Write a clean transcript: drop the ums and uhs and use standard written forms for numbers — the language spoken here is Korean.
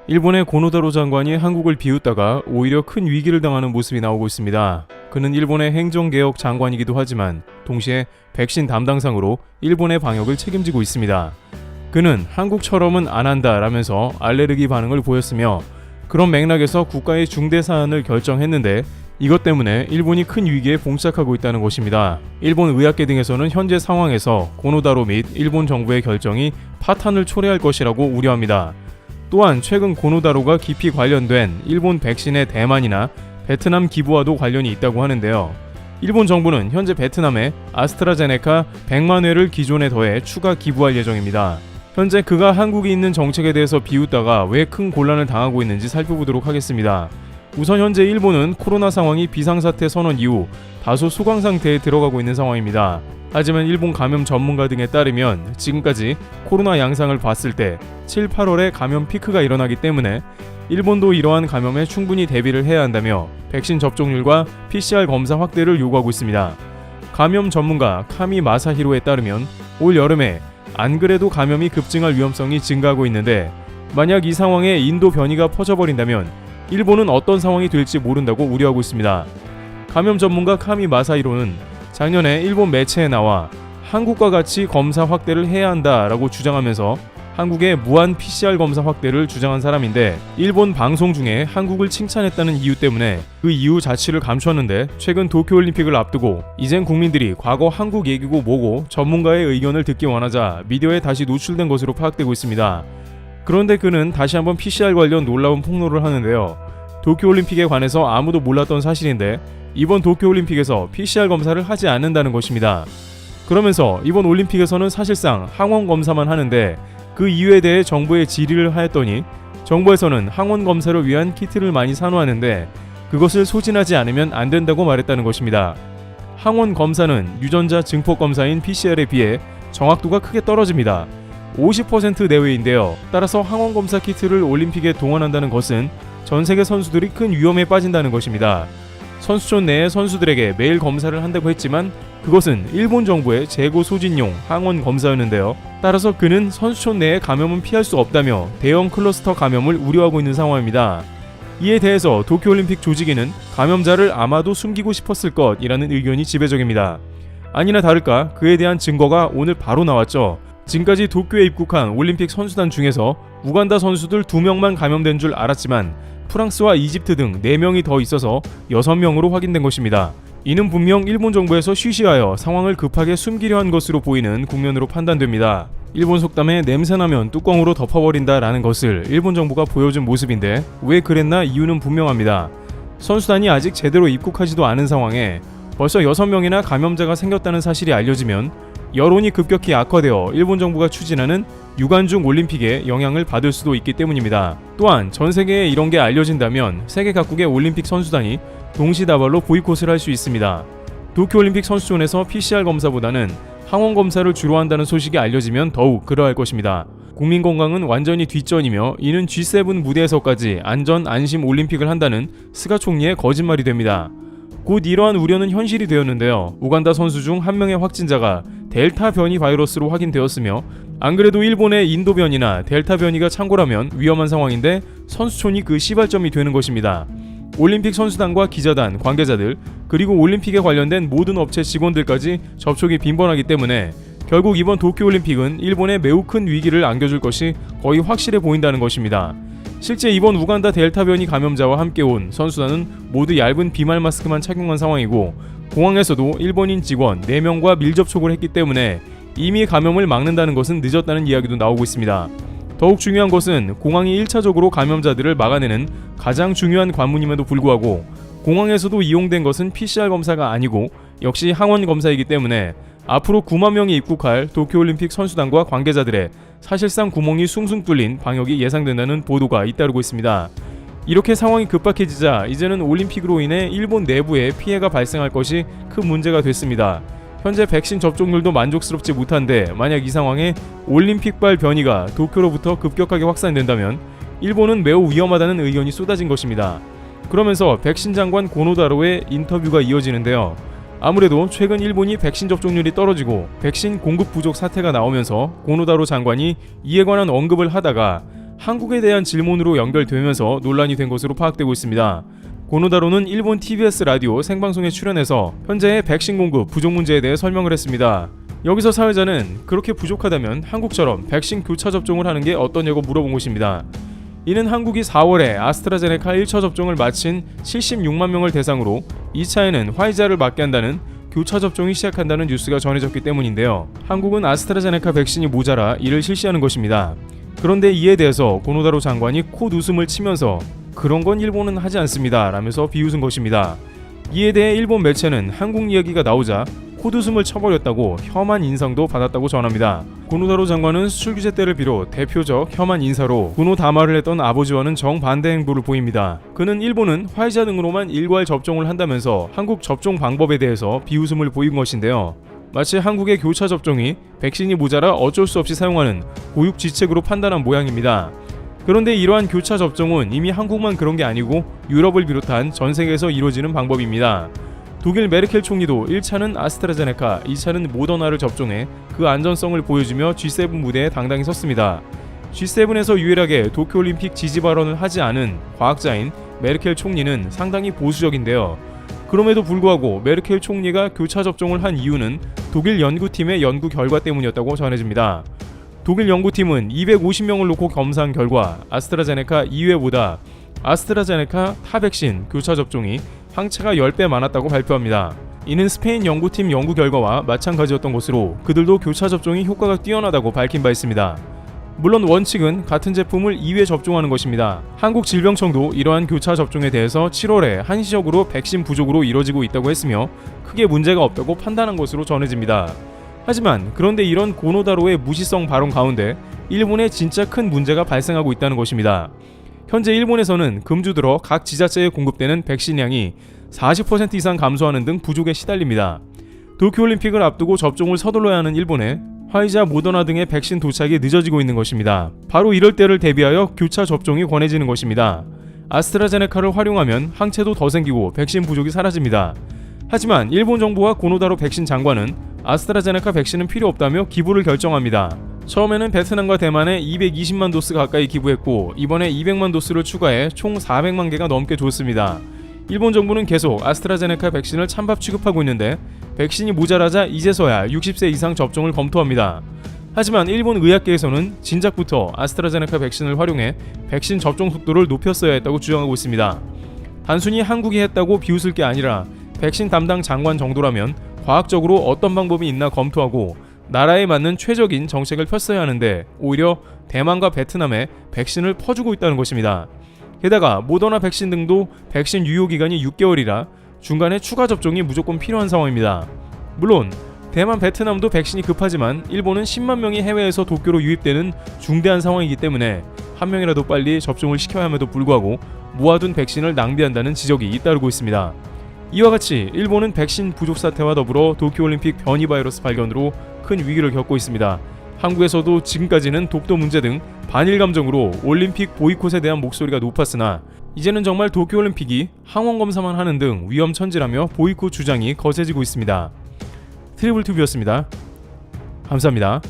일본의 고노다로 장관이 한국을 비웃다가 오히려 큰 위기를 당하는 모습이 나오고 있습니다. 그는 일본의 행정개혁 장관이기도 하지만 동시에 백신 담당상으로 일본의 방역을 책임지고 있습니다. 그는 한국처럼은 안 한다라면서 알레르기 반응을 보였으며 그런 맥락에서 국가의 중대 사안을 결정했는데 이것 때문에 일본이 큰 위기에 봉착하고 있다는 것입니다. 일본 의학계 등에서는 현재 상황에서 고노다로 및 일본 정부의 결정이 파탄을 초래할 것이라고 우려합니다. 또한 최근 고노다로가 깊이 관련된 일본 백신의 대만이나 베트남 기부와도 관련이 있다고 하는데요. 일본 정부는 현재 베트남에 아스트라제네카 100만 회를 기존에 더해 추가 기부할 예정입니다. 현재 그가 한국에 있는 정책에 대해서 비웃다가 왜 큰 곤란을 당하고 있는지 살펴보도록 하겠습니다. 우선 현재 일본은 코로나 상황이 비상사태 선언 이후 다소 소강 상태에 들어가고 있는 상황입니다. 하지만 일본 감염 전문가 등에 따르면 지금까지 코로나 양상을 봤을 때 7, 8월에 감염 피크가 일어나기 때문에 일본도 이러한 감염에 충분히 대비를 해야 한다며 백신 접종률과 PCR 검사 확대를 요구하고 있습니다. 감염 전문가 카미 마사히로에 따르면 올 여름에 안 그래도 감염이 급증할 위험성이 증가하고 있는데 만약 이 상황에 인도 변이가 퍼져버린다면 일본은 어떤 상황이 될지 모른다고 우려하고 있습니다. 감염 전문가 카미 마사히로는 작년에 일본 매체에 나와 한국과 같이 검사 확대를 해야 한다라고 주장하면서 한국의 무한 PCR 검사 확대를 주장한 사람인데 일본 방송 중에 한국을 칭찬했다는 이유 때문에 그 이유 자체를 감추었는데 최근 도쿄올림픽을 앞두고 이젠 국민들이 과거 한국 얘기고 뭐고 전문가의 의견을 듣기 원하자 미디어에 다시 노출된 것으로 파악되고 있습니다. 그런데 그는 다시 한번 PCR 관련 놀라운 폭로를 하는데요. 도쿄올림픽에 관해서 아무도 몰랐던 사실인데 이번 도쿄올림픽에서 PCR 검사를 하지 않는다는 것입니다. 그러면서 이번 올림픽에서는 사실상 항원 검사만 하는데 그 이유에 대해 정부에 질의를 하였더니 정부에서는 항원 검사를 위한 키트를 많이 사놓았는데 그것을 소진하지 않으면 안 된다고 말했다는 것입니다. 항원 검사는 유전자 증폭 검사인 PCR에 비해 정확도가 크게 떨어집니다. 50% 내외인데요. 따라서 항원 검사 키트를 올림픽에 동원한다는 것은 전 세계 선수들이 큰 위험에 빠진다는 것입니다. 선수촌 내의 선수들에게 매일 검사를 한다고 했지만 그것은 일본 정부의 재고 소진용 항원 검사였는데요. 따라서 그는 선수촌 내의 감염은 피할 수 없다며 대형 클러스터 감염을 우려하고 있는 상황입니다. 이에 대해서 도쿄올림픽 조직위는 감염자를 아마도 숨기고 싶었을 것이라는 의견이 지배적입니다. 아니나 다를까 그에 대한 증거가 오늘 바로 나왔죠. 지금까지 도쿄에 입국한 올림픽 선수단 중에서 우간다 선수들 2명만 감염된 줄 알았지만 프랑스와 이집트 등 4명이 더 있어서 6명으로 확인된 것입니다. 이는 분명 일본 정부에서 쉬쉬하여 상황을 급하게 숨기려 한 것으로 보이는 국면으로 판단됩니다. 일본 속담에 냄새나면 뚜껑으로 덮어버린다라는 것을 일본 정부가 보여준 모습인데 왜 그랬나 이유는 분명합니다. 선수단이 아직 제대로 입국하지도 않은 상황에 벌써 6명이나 감염자가 생겼다는 사실이 알려지면 여론이 급격히 악화되어 일본 정부가 추진하는 유관중 올림픽에 영향을 받을 수도 있기 때문입니다. 또한 전 세계에 이런 게 알려진다면 세계 각국의 올림픽 선수단이 동시다발로 보이콧을 할 수 있습니다. 도쿄올림픽 선수촌에서 PCR 검사보다는 항원 검사를 주로 한다는 소식이 알려지면 더욱 그러할 것입니다. 국민 건강은 완전히 뒷전이며 이는 G7 무대에서까지 안전 안심 올림픽을 한다는 스가 총리의 거짓말이 됩니다. 곧 이러한 우려는 현실이 되었는데요. 우간다 선수 중 한 명의 확진자가 델타 변이 바이러스로 확인되었으며 안 그래도 일본의 인도 변이나 델타 변이가 창궐하면 위험한 상황인데 선수촌이 그 시발점이 되는 것입니다. 올림픽 선수단과 기자단, 관계자들 그리고 올림픽에 관련된 모든 업체 직원들까지 접촉이 빈번하기 때문에 결국 이번 도쿄올림픽은 일본에 매우 큰 위기를 안겨줄 것이 거의 확실해 보인다는 것입니다. 실제 이번 우간다 델타 변이 감염자와 함께 온 선수단은 모두 얇은 비말 마스크만 착용한 상황이고 공항에서도 일본인 직원 4명과 밀접촉을 했기 때문에 이미 감염을 막는다는 것은 늦었다는 이야기도 나오고 있습니다. 더욱 중요한 것은 공항이 1차적으로 감염자들을 막아내는 가장 중요한 관문임에도 불구하고 공항에서도 이용된 것은 PCR 검사가 아니고 역시 항원 검사이기 때문에 앞으로 9만 명이 입국할 도쿄올림픽 선수단과 관계자들의 사실상 구멍이 숭숭 뚫린 방역이 예상된다는 보도가 잇따르고 있습니다. 이렇게 상황이 급박해지자 이제는 올림픽으로 인해 일본 내부에 피해가 발생할 것이 큰 문제가 됐습니다. 현재 백신 접종률도 만족스럽지 못한데 만약 이 상황에 올림픽발 변이가 도쿄로부터 급격하게 확산된다면 일본은 매우 위험하다는 의견이 쏟아진 것입니다. 그러면서 백신 장관 고노다로의 인터뷰가 이어지는데요. 아무래도 최근 일본이 백신 접종률이 떨어지고 백신 공급 부족 사태가 나오면서 고노다로 장관이 이에 관한 언급을 하다가 한국에 대한 질문으로 연결되면서 논란이 된 것으로 파악되고 있습니다. 고노다로는 일본 TBS 라디오 생방송에 출연해서 현재의 백신 공급 부족 문제에 대해 설명을 했습니다. 여기서 사회자는 그렇게 부족하다면 한국처럼 백신 교차 접종을 하는 게 어떠냐고 물어본 것입니다. 이는 한국이 4월에 아스트라제네카 1차 접종을 마친 76만 명을 대상으로 2차에는 화이자를 맞게 한다는 교차 접종이 시작한다는 뉴스가 전해졌기 때문인데요. 한국은 아스트라제네카 백신이 모자라 이를 실시하는 것입니다. 그런데 이에 대해서 고노다로 장관이 콧웃음을 치면서 그런 건 일본은 하지 않습니다 라면서 비웃은 것입니다. 이에 대해 일본 매체는 한국 이야기가 나오자 콧웃음을 쳐버렸다고 혐한 인상도 받았다고 전합니다. 고노다로 장관은 수출 규제 때를 비롯 대표적 혐한 인사로 군호 담화를 했던 아버지와는 정반대 행보를 보입니다. 그는 일본은 화이자 등으로만 일괄 접종을 한다면서 한국 접종 방법에 대해서 비웃음을 보인 것인데요. 마치 한국의 교차 접종이 백신이 모자라 어쩔 수 없이 사용하는 고육지책으로 판단한 모양입니다. 그런데 이러한 교차 접종은 이미 한국만 그런 게 아니고 유럽을 비롯한 전 세계에서 이루어지는 방법입니다. 독일 메르켈 총리도 1차는 아스트라제네카, 2차는 모더나를 접종해 그 안전성을 보여주며 G7 무대에 당당히 섰습니다. G7에서 유일하게 도쿄올림픽 지지 발언을 하지 않은 과학자인 메르켈 총리는 상당히 보수적인데요. 그럼에도 불구하고 메르켈 총리가 교차 접종을 한 이유는 독일 연구팀의 연구 결과 때문이었다고 전해집니다. 독일 연구팀은 250명을 놓고 검사한 결과 아스트라제네카 이외보다 아스트라제네카 타 백신 교차 접종이 항체가 10배 많았다고 발표합니다. 이는 스페인 연구팀 연구 결과와 마찬가지였던 것으로 그들도 교차 접종이 효과가 뛰어나다고 밝힌 바 있습니다. 물론 원칙은 같은 제품을 2회 접종하는 것입니다. 한국질병청도 이러한 교차 접종에 대해서 7월에 한시적으로 백신 부족으로 이뤄지고 있다고 했으며 크게 문제가 없다고 판단한 것으로 전해집니다. 하지만 그런데 이런 고노다로의 무시성 발언 가운데 일본에 진짜 큰 문제가 발생하고 있다는 것입니다. 현재 일본에서는 금주 들어 각 지자체에 공급되는 백신 양이 40% 이상 감소하는 등 부족에 시달립니다. 도쿄올림픽을 앞두고 접종을 서둘러야 하는 일본에 화이자, 모더나 등의 백신 도착이 늦어지고 있는 것입니다. 바로 이럴 때를 대비하여 교차 접종이 권해지는 것입니다. 아스트라제네카를 활용하면 항체도 더 생기고 백신 부족이 사라집니다. 하지만 일본 정부와 고노다로 백신 장관은 아스트라제네카 백신은 필요 없다며 기부를 결정합니다. 처음에는 베트남과 대만에 220만 도스 가까이 기부했고 이번에 200만 도스를 추가해 총 400만 개가 넘게 줬습니다. 일본 정부는 계속 아스트라제네카 백신을 찬밥 취급하고 있는데 백신이 모자라자 이제서야 60세 이상 접종을 검토합니다. 하지만 일본 의학계에서는 진작부터 아스트라제네카 백신을 활용해 백신 접종 속도를 높였어야 했다고 주장하고 있습니다. 단순히 한국이 했다고 비웃을 게 아니라 백신 담당 장관 정도라면 과학적으로 어떤 방법이 있나 검토하고 나라에 맞는 최적인 정책을 폈어야 하는데 오히려 대만과 베트남에 백신을 퍼주고 있다는 것입니다. 게다가 모더나 백신 등도 백신 유효기간이 6개월이라 중간에 추가 접종이 무조건 필요한 상황입니다. 물론 대만, 베트남도 백신이 급하지만 일본은 10만 명이 해외에서 도쿄로 유입되는 중대한 상황이기 때문에 한 명이라도 빨리 접종을 시켜야 함에도 불구하고 모아둔 백신을 낭비한다는 지적이 잇따르고 있습니다. 이와 같이 일본은 백신 부족 사태와 더불어 도쿄올림픽 변이 바이러스 발견으로 큰 위기를 겪고 있습니다. 한국에서도 지금까지는 독도 문제 등 반일 감정으로 올림픽 보이콧에 대한 목소리가 높았으나 이제는 정말 도쿄올림픽이 항원 검사만 하는 등 위험천지라며 보이콧 주장이 거세지고 있습니다. 트리블 튜브였습니다. 감사합니다.